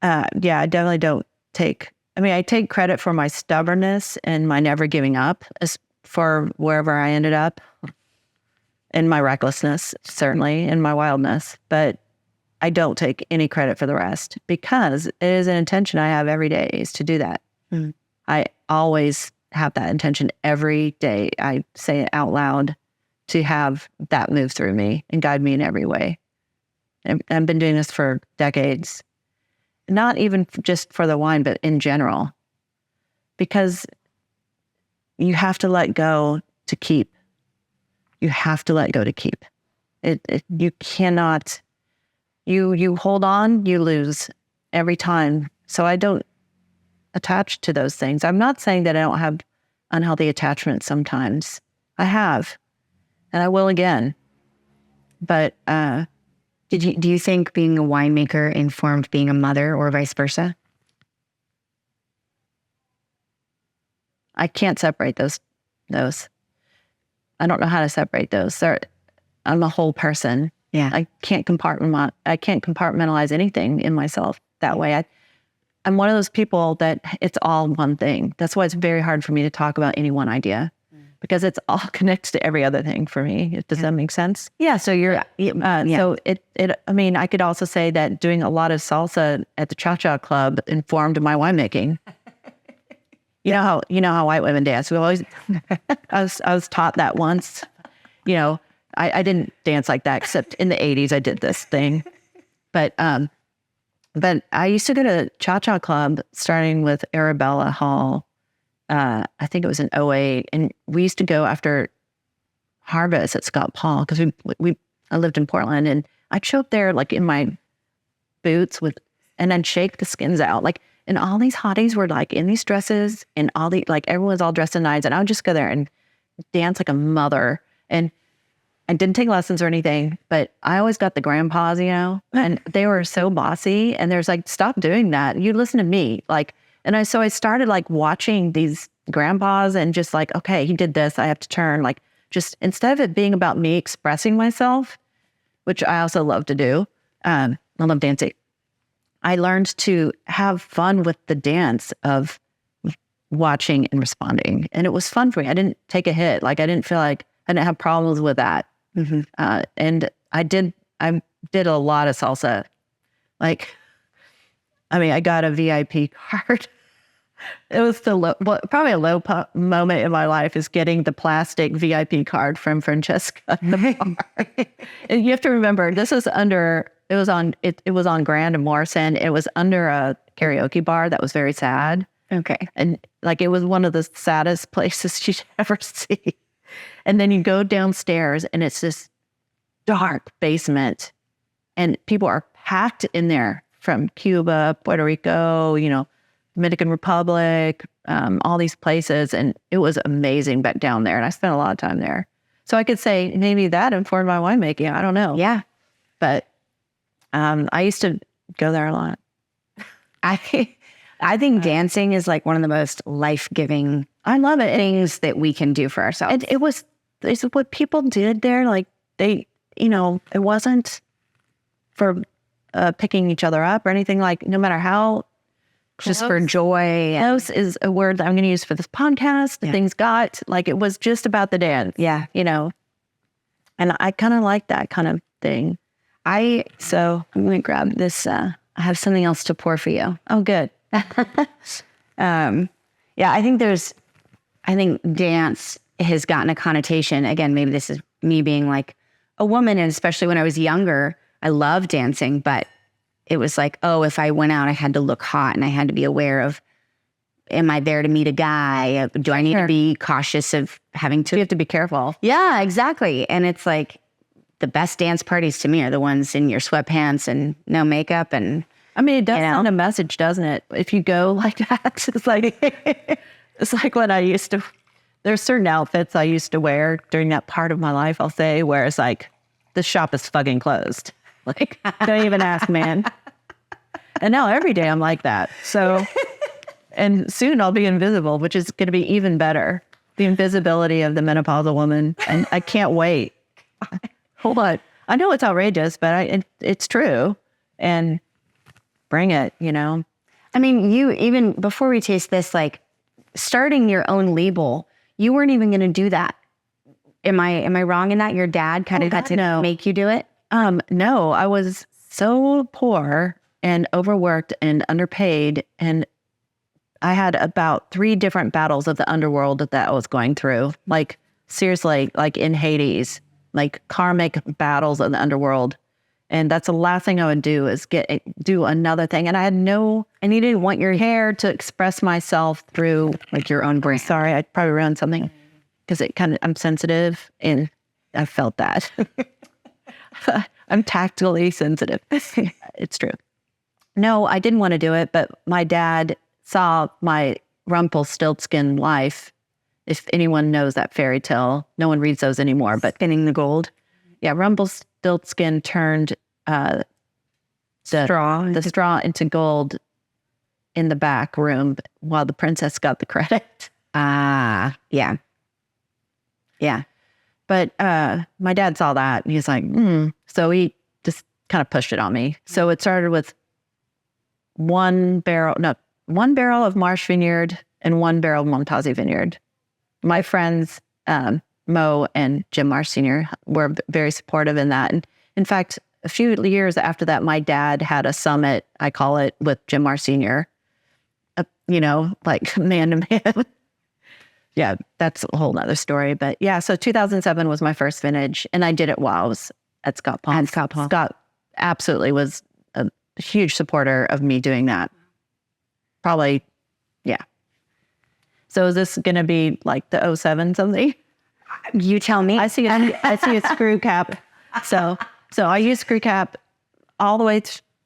I definitely don't I take credit for my stubbornness and my never giving up as for wherever I ended up, and my recklessness, certainly, and my wildness. But I don't take any credit for the rest because it is an intention I have every day is to do that. Mm. I always have that intention every day. I say it out loud to have that move through me and guide me in every way. And I've been doing this for decades, not even just for the wine, but in general, because you have to let go to keep. You have to let go to keep. You cannot. You hold on, you lose every time. So I don't attach to those things. I'm not saying that I don't have unhealthy attachments sometimes. I have, and I will again. But do you think being a winemaker informed being a mother or vice versa? I can't separate those. I don't know how to separate those. I'm a whole person. Yeah, I can't compartmentalize anything in myself that way. I'm one of those people that it's all one thing. That's why it's very hard for me to talk about any one idea because it's all connected to every other thing for me. Does that make sense? Yeah. So so I mean, I could also say that doing a lot of salsa at the Cha-Cha Club informed my winemaking. You know how white women dance. We always, I was taught that once, you know. I didn't dance like that, except in the 80s I did this thing. But I used to go to Cha-Cha Club starting with Arabella Hall. I think it was in 2008. And we used to go after harvest at Scott Paul because I lived in Portland. And I'd show up there like in my boots and then shake the skins out. Like, and all these hotties were like in these dresses and everyone's all dressed in nice. And I would just go there and dance like a mother. And I didn't take lessons or anything, but I always got the grandpas, and they were so bossy. And there's like, stop doing that. You listen to me. So I started like watching these grandpas and just like, okay, he did this. I have to turn just instead of it being about me expressing myself, which I also love to do. I love dancing. I learned to have fun with the dance of watching and responding. And it was fun for me. I didn't take a hit. I didn't feel like I didn't have problems with that. And I did a lot of salsa. Like, I mean, I got a VIP card. It was probably a low moment in my life is getting the plastic VIP card from Francesca. And you have to remember, this is it was on Grand and Morrison. It was under a karaoke bar that was very sad. Okay. And like, it was one of the saddest places you'd ever see. And then you go downstairs and it's this dark basement and people are packed in there from Cuba, Puerto Rico, Dominican Republic, all these places. And it was amazing back down there. And I spent a lot of time there. So I could say maybe that informed my winemaking. I don't know. Yeah. But I used to go there a lot. I think dancing is like one of the most life-giving I love it. things that we can do for ourselves. And it's what people did there. Like it wasn't for picking each other up or anything, like no matter how. Just for joy. Close is a word that I'm going to use for this podcast. Things got like, it was just about the dance. Yeah. And I kind of like that kind of thing. So I'm going to grab this. I have something else to pour for you. Oh, good. Yeah, I think dance has gotten a connotation. Again, maybe this is me being like a woman, and especially when I was younger, I loved dancing, but it was like, oh, if I went out, I had to look hot and I had to be aware of, am I there to meet a guy? Do I need to be cautious of having to? You have to be careful. Yeah, exactly. And it's like the best dance parties to me are the ones in your sweatpants and no makeup. And I mean, it does send a message, doesn't it? If you go like that, it's like when I used to, there's certain outfits I used to wear during that part of my life, I'll say, where it's like, the shop is fucking closed. Like, don't even ask, man. And now every day I'm like that. So, and soon I'll be invisible, which is going to be even better. The invisibility of the menopausal woman. And I can't wait. Hold on. I know it's outrageous, but it's true. And bring it, I mean, you, even before we taste this, like starting your own label, you weren't even going to do that. Am I wrong in that? Your dad kind of got to make you do it? No, I was so poor and overworked and underpaid. And I had about 3 different battles of the underworld that I was going through. Like, seriously, like in Hades, like karmic battles of the underworld. And that's the last thing I would do is do another thing. And and you didn't want your hair to express myself through like your own brand. Sorry, I probably ruined something because I'm sensitive and I felt that. I'm tactily sensitive. It's true. No, I didn't want to do it, but my dad saw my Rumpelstiltskin life. If anyone knows that fairy tale, no one reads those anymore, but Spinning the gold. Yeah, Rumpelstiltskin turned the straw into gold in the back room while the princess got the credit. Yeah. Yeah. But my dad saw that and he's like, So he just kind of pushed it on me. So it started with one barrel of Marsh Vineyard and 1 barrel of Momtazi Vineyard. My friends, Mo and Jim Marsh Sr. were very supportive in that. And in fact, a few years after that, my dad had a summit, I call it, with Jim Marsh Sr., like man to man. Yeah, that's a whole nother story. But yeah, so 2007 was my first vintage, and I did it while I was at Scott Paul. Scott absolutely was a huge supporter of me doing that. Probably, yeah. So is this going to be like the 07 something? You tell me. I see a screw cap. So I used screw cap all the way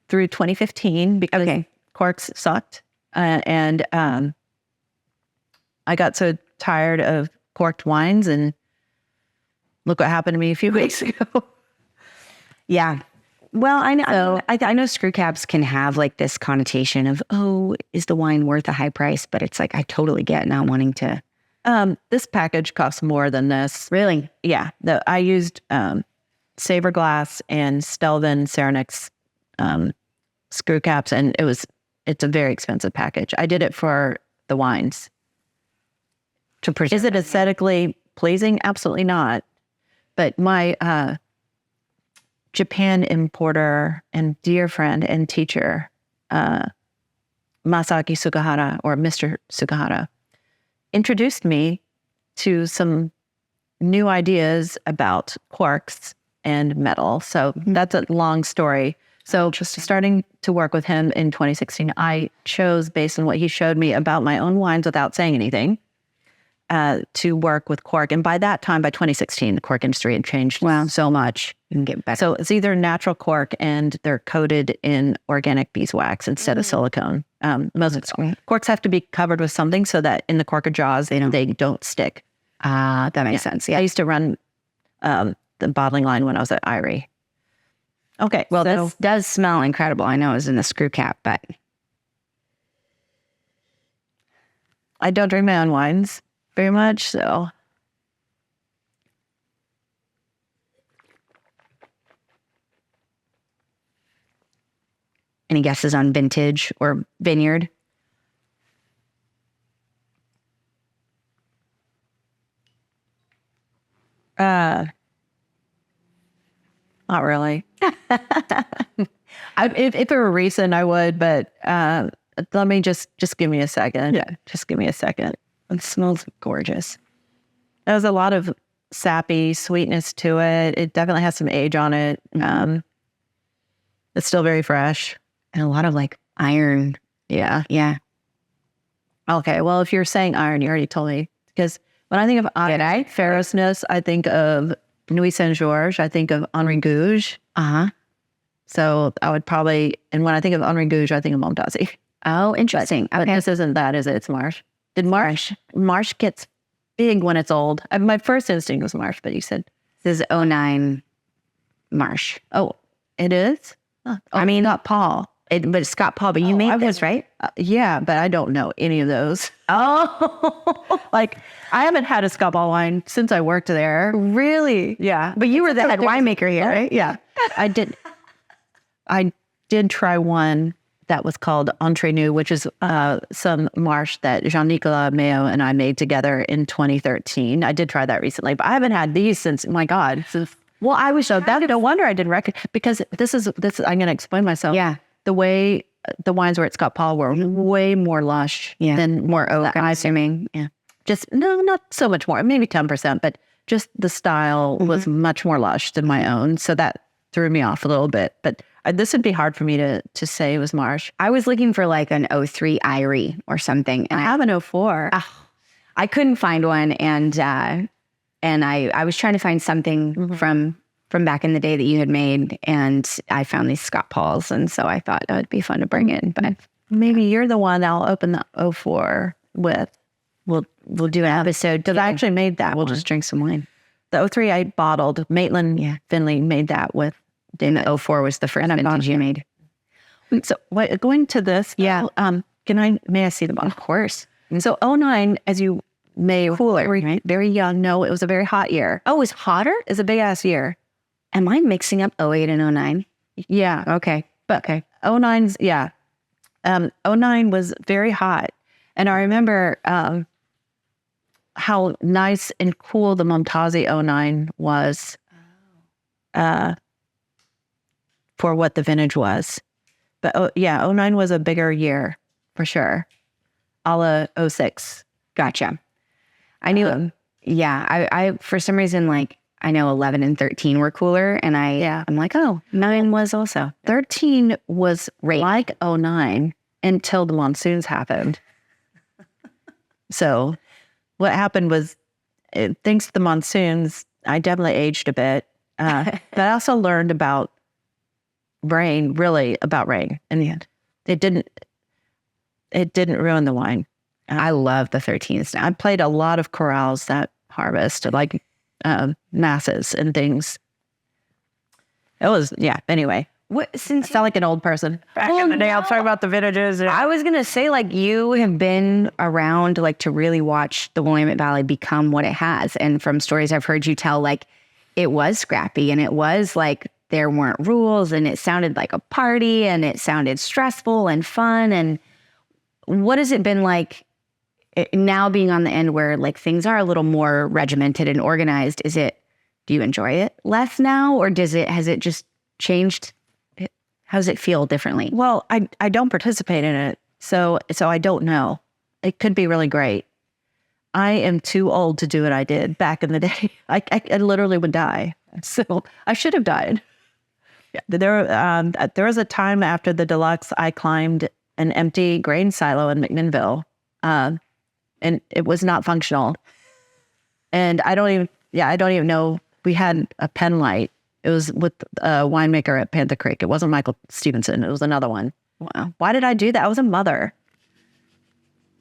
through 2015 because corks sucked. And I got so tired of corked wines, and look what happened to me a few weeks ago. Yeah. Well, I know. I know screw caps can have like this connotation of, oh, is the wine worth a high price? But it's like I totally get not wanting to. This package costs more than this. Really? Yeah. I used Saver Glass and Stelvin Ceranix screw caps, and it's a very expensive package. I did it for the wines. Is it aesthetically pleasing? Absolutely not. But my Japan importer and dear friend and teacher, Masaki Sugahara, or Mr. Sugahara, introduced me to some new ideas about corks and metal. So that's a long story. So just starting to work with him in 2016, I chose, based on what he showed me about my own wines without saying anything, to work with cork. And by that time, by 2016, the cork industry had changed so much. You can get better. So it's either natural cork and they're coated in organic beeswax instead of silicone. Most corks have to be covered with something so that in the cork jaws, they don't stick. That makes sense. Yeah. I used to run the bottling line when I was at Eyrie. Okay. Well, this does smell incredible. I know it was in the screw cap, but I don't drink my own wines very much, so. Any guesses on vintage or vineyard? Not really. If it were recent, I would, but let me just give me a second. Yeah. Just give me a second. It smells gorgeous. There's a lot of sappy sweetness to it. It definitely has some age on it. It's still very fresh. And a lot of like iron. Yeah. Yeah. Okay. Well, if you're saying iron, you already told me. Because when I think of iron, ferrousness, I think of Nuit Saint-Georges. I think of Henri Gouge. So I would probably, and when I think of Henri Gouge, I think of Momtazi. Oh, interesting. But this isn't that, is it? It's Marsh. Did Marsh gets big when it's old. My first instinct was Marsh, but you said. This is 09 Marsh. Oh, it is? I mean, Scott Paul. But it's Scott Paul, but you made this, right? Yeah, but I don't know any of those. Oh. Like, I haven't had a Scott Paul wine since I worked there. Really? Yeah. But you were the head winemaker here, right? Yeah. I did try one that was called Entre Nous, which is some Marsh that Jean-Nicolas Mayo and I made together in 2013. I did try that recently, but I haven't had these since, my God. Well, I was so that no wonder I didn't recognize, because this is I'm going to explain myself. Yeah. The way the wines were at Scott Paul were way more lush than more oak, I'm assuming. Yeah. Just, no, not so much more, maybe 10%, but just the style was much more lush than my own. So that threw me off a little bit. But this would be hard for me to say it was Marsh. I was looking for like an 03 Eyrie or something. And I have an 04. I couldn't find one. And I was trying to find something from back in the day that you had made. And I found these Scott Pauls. And so I thought that would be fun to bring in. But maybe you're the one I'll open the 04 with. We'll do an episode. Because I actually made that. We'll just drink some wine. The 03 I bottled. Maitland Finley made that with. And the 04 was the first vintage you made. So going to this. Yeah. May I see the bottle? Of course. So 09, as you may cooler, right? Very young. No, it was a very hot year. Oh, it was hotter? It's a big ass year. Am I mixing up 08 and 09? Yeah. Okay. But 09's, 09 was very hot. And I remember how nice and cool the Momtazi 09 was for what the vintage was. But 09 was a bigger year for sure. A la 06. Gotcha. I knew, I for some reason, like, I know 11 and 13 were cooler, and I'm like, 9 was also. 13 was like 09 until the monsoons happened. So what happened was, thanks to the monsoons, I definitely aged a bit. But I also learned about rain, in the end. It didn't ruin the wine. I love the 13s now. I played a lot of chorales that harvest, like masses and things. It was, anyway. Since I sound like an old person. Back in the day, I'll talk about the vintages. I was going to say, like, you have been around, like, to really watch the Willamette Valley become what it has. And from stories I've heard you tell, like, it was scrappy, and it was, like, there weren't rules, and it sounded like a party, and it sounded stressful and fun. And what has it been like now being on the end where, like, things are a little more regimented and organized? Is it Do you enjoy it less now, or has it just changed? How does it feel differently? Well, I don't participate in it, so I don't know. It could be really great. I am too old to do what I did back in the day. I literally would die. So I should have died. Yeah. There was a time after the deluxe, I climbed an empty grain silo in McMinnville, and it was not functional. And I don't even know. We had a pen light. It was with a winemaker at Panther Creek. It wasn't Michael Stevenson. It was another one. Wow. Why did I do that? I was a mother.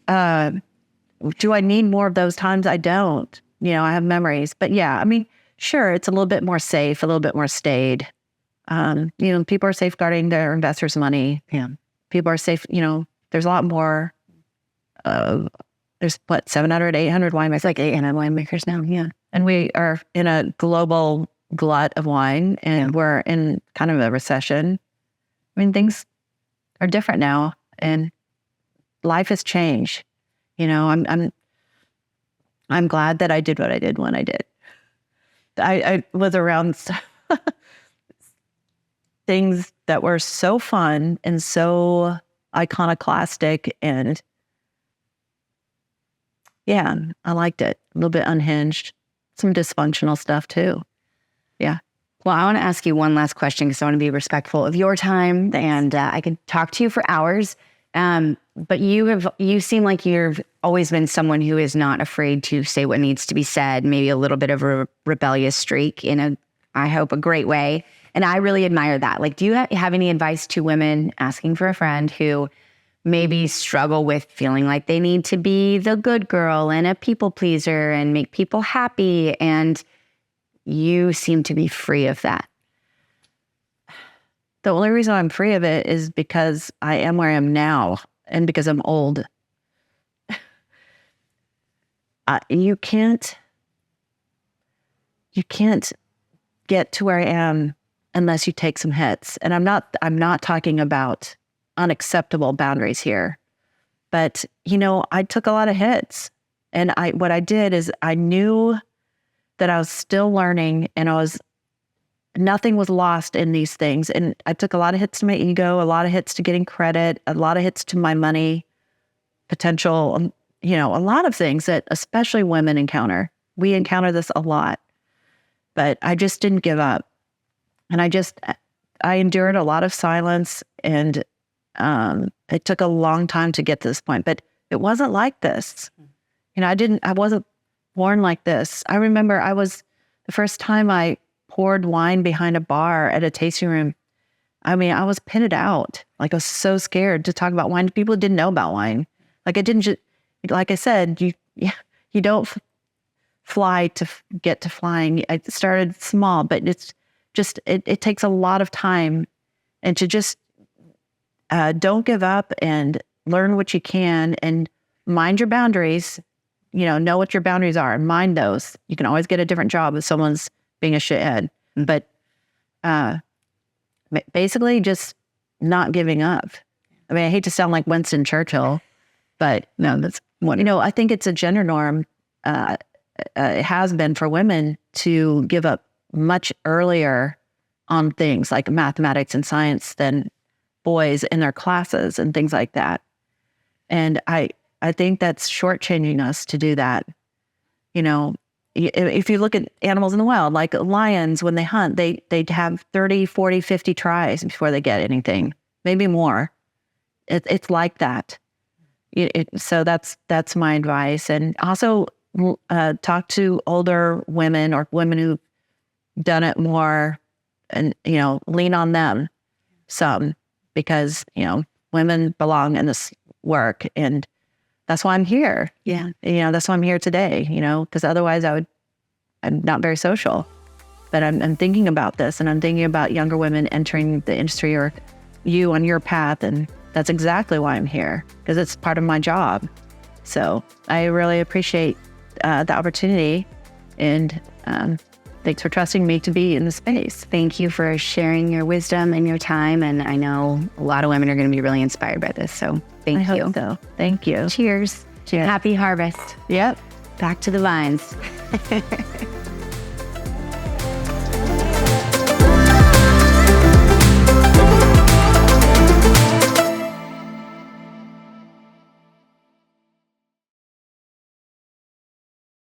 Do I need more of those times? I don't. I have memories. But yeah, I mean, sure, it's a little bit more safe, a little bit more staid. People are safeguarding their investors' money. Yeah. People are safe. There's a lot more. There's 700, 800 winemakers. It's like 800 winemakers now. Yeah. And we are in a global glut of wine, and we're in kind of a recession. I mean, things are different now, and life has changed. I'm glad that I did what I did when I did. I was around things that were so fun and so iconoclastic, and yeah, I liked it. A little bit unhinged, some dysfunctional stuff too. Yeah. Well, I want to ask you one last question because I want to be respectful of your time. Thanks. And I could talk to you for hours. But you seem like you've always been someone who is not afraid to say what needs to be said, maybe a little bit of a rebellious streak in I hope, a great way. And I really admire that. Like, do you have any advice to women asking for a friend who maybe struggle with feeling like they need to be the good girl and a people pleaser and make people happy? And you seem to be free of that. The only reason I'm free of it is because I am where I am now, and because I'm old. You can't get to where I am unless you take some hits. And I'm not talking about unacceptable boundaries here, but I took a lot of hits, and what I did is I knew that I was still learning, and nothing was lost in these things. And I took a lot of hits to my ego, a lot of hits to getting credit, a lot of hits to my money potential, a lot of things that especially women encounter. We encounter this a lot, but I just didn't give up. And I endured a lot of silence, and it took a long time to get to this point, but it wasn't like this. I wasn't born like this. I remember the first time I poured wine behind a bar at a tasting room. I mean, I was pitted out. Like, I was so scared to talk about wine. People didn't know about wine. Like, like I said, you don't fly to get to flying. I started small, but it's just, it takes a lot of time, and to just don't give up and learn what you can and mind your boundaries, know what your boundaries are and mind those. You can always get a different job if someone's being a shithead, but basically just not giving up. I mean, I hate to sound like Winston Churchill, but no, that's what, I think it's a gender norm. It has been for women to give up much earlier on things like mathematics and science than boys in their classes and things like that. And I think that's shortchanging us to do that. If you look at animals in the wild, like lions, when they hunt, they have 30, 40, 50 tries before they get anything, maybe more. It's like that. So that's my advice. And also talk to older women or women who've done it more, and, lean on them some, because, women belong in this work, and that's why I'm here. Yeah. That's why I'm here today, because otherwise I'm not very social. But I'm thinking about this, and I'm thinking about younger women entering the industry, or you on your path. And that's exactly why I'm here, because it's part of my job. So I really appreciate the opportunity, and thanks for trusting me to be in the space. Thank you for sharing your wisdom and your time. And I know a lot of women are going to be really inspired by this. So thank you. I hope so. Thank you. Cheers. Cheers. Happy harvest. Yep. Back to the vines.